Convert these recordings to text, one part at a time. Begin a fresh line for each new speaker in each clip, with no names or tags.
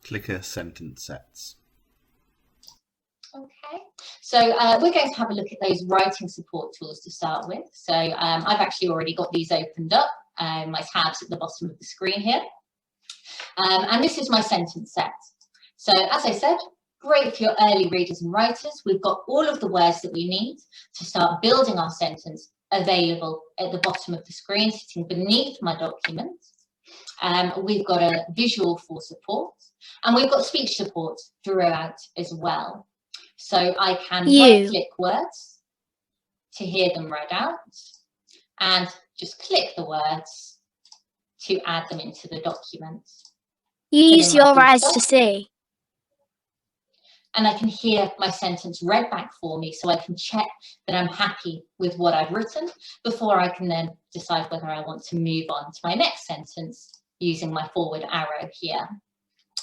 Clicker sentence sets.
Okay, so we're going to have a look at those writing support tools to start with. So I've actually already got these opened up, my tabs at the bottom of the screen here. And this is my sentence set. So as I said, great for your early readers and writers. We've got all of the words that we need to start building our sentence available at the bottom of the screen, sitting beneath my document. We've got a visual for support, and we've got speech support throughout as well. So I can right-click words to hear them read out, and just click the words to add them into the document.
Use your eyes to see.
And I can hear my sentence read back for me, so I can check that I'm happy with what I've written before I can then decide whether I want to move on to my next sentence using my forward arrow here.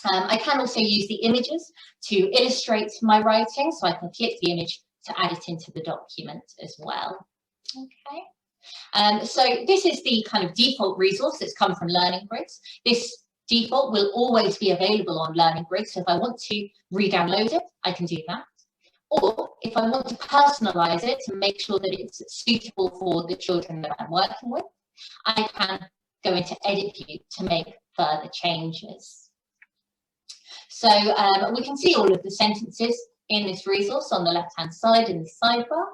I can also use the images to illustrate my writing, so I can click the image to add it into the document as well. Okay, so this is the kind of default resource that's come from Learning Grids. This default will always be available on Learning Grids, so if I want to re-download it, I can do that. Or if I want to personalize it to make sure that it's suitable for the children that I'm working with, I can go into Edit View to make further changes. So we can see all of the sentences in this resource on the left-hand side in the sidebar.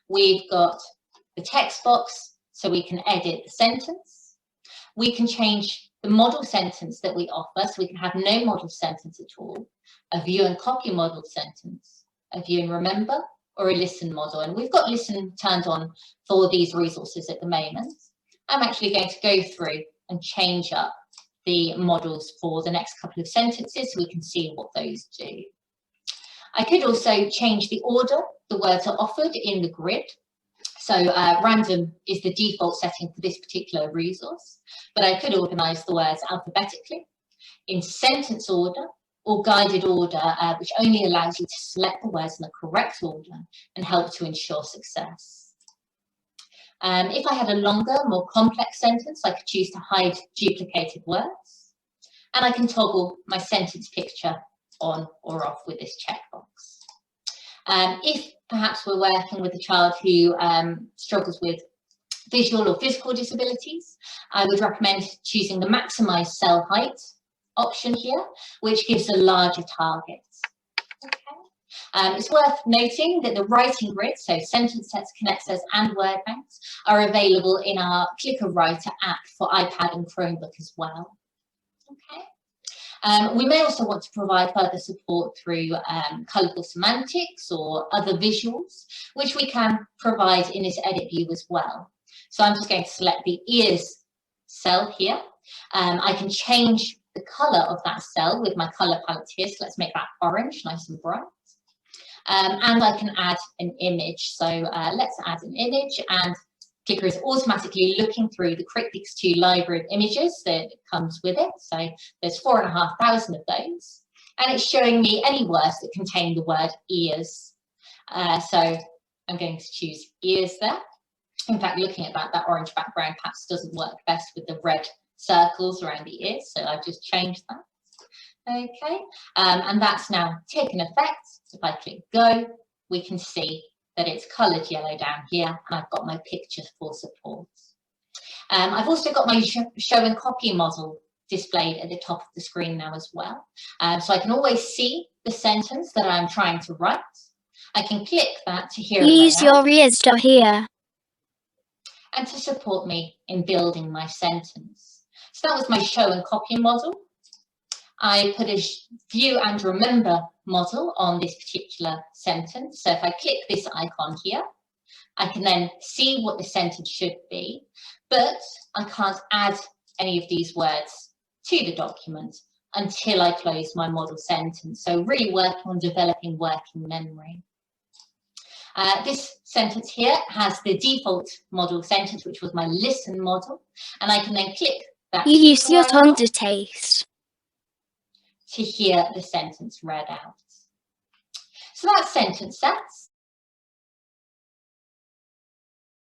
We've got the text box, so we can edit the sentence. We can change the model sentence that we offer, so we can have no model sentence at all, a view and copy model sentence, a view and remember, or a listen model. And we've got listen turned on for these resources at the moment. I'm actually going to go through and change up the models for the next couple of sentences so we can see what those do. I could also change the order the words are offered in the grid. So random is the default setting for this particular resource, but I could organise the words alphabetically, in sentence order, or guided order, which only allows you to select the words in the correct order and help to ensure success. If I had a longer, more complex sentence, I could choose to hide duplicated words, and I can toggle my sentence picture on or off with this checkbox. If perhaps we're working with a child who struggles with visual or physical disabilities, I would recommend choosing the maximise cell height option here, which gives a larger target. It's worth noting that the writing grid, so sentence sets, connectors and word banks, are available in our Clicker Writer app for iPad and Chromebook as well. Okay. We may also want to provide further support through colourful semantics or other visuals, which we can provide in this edit view as well. So I'm just going to select the ears cell here. I can change the colour of that cell with my colour palette here. So let's make that orange, nice and bright. And I can add an image. So let's add an image, and Clicker is automatically looking through the Cryptics 2 library of images that comes with it. So there's 4,500 of those, and it's showing me any words that contain the word ears. So I'm going to choose ears there. In fact, looking at that orange background perhaps doesn't work best with the red circles around the ears, so I've just changed that. Okay, and that's now taken effect. If I click go, we can see that it's coloured yellow down here, and I've got my picture for support. I've also got my show and copy model displayed at the top of the screen now as well. So I can always see the sentence that I'm trying to write. I can click that to hear it.
Use your ears to hear.
And to support me in building my sentence. So that was my show and copy model. I put a view and remember model on this particular sentence. So if I click this icon here, I can then see what the sentence should be, but I can't add any of these words to the document until I close my model sentence. So really working on developing working memory. This sentence here has the default model sentence, which was my listen model, and I can then click that.
You use your tongue to taste.
To hear the sentence read out. So that's sentence sets.